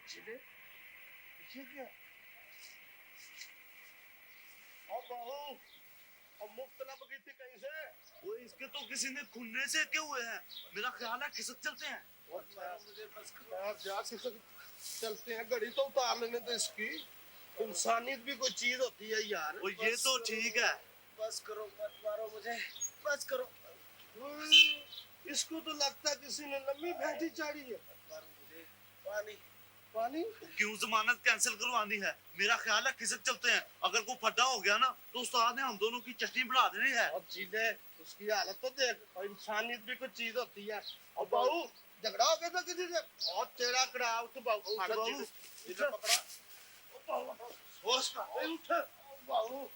सीधे ये क्या? अब बहू अब मुफ्त लब की थी कहीं से। वो इसके तो किसी ने खूनने से क्यों हुए हैं, मेरा ख्याल है खिसक चलते हैं। मुझे बस जा चलते हैं, घड़ी तो उतार लेने तो इसकी। इंसानियत भी कोई चीज होती है यार। वो ये तो ठीक है। बस करो, मत मारो मुझे, बस करो। इसको तो लगता है किसी ने लंबी भैंसी चाड़ी है। मत मारो मुझे। पानी पानी क्यों जमानत कैंसिल करवानी है, मेरा ख्याल है खिसक चलते हैं। अगर कोई फड्डा हो गया ना तो उस्ताद ने हम दोनों की चटनी बढ़ा देनी है। और चीजें उसकी हालत तो देख, और इंसानियत भी कुछ चीज होती है। और बहू झगड़ा हो गया था किसी से और तेरा कड़ा उठ बहू पकड़ा। होश का उठ बहू।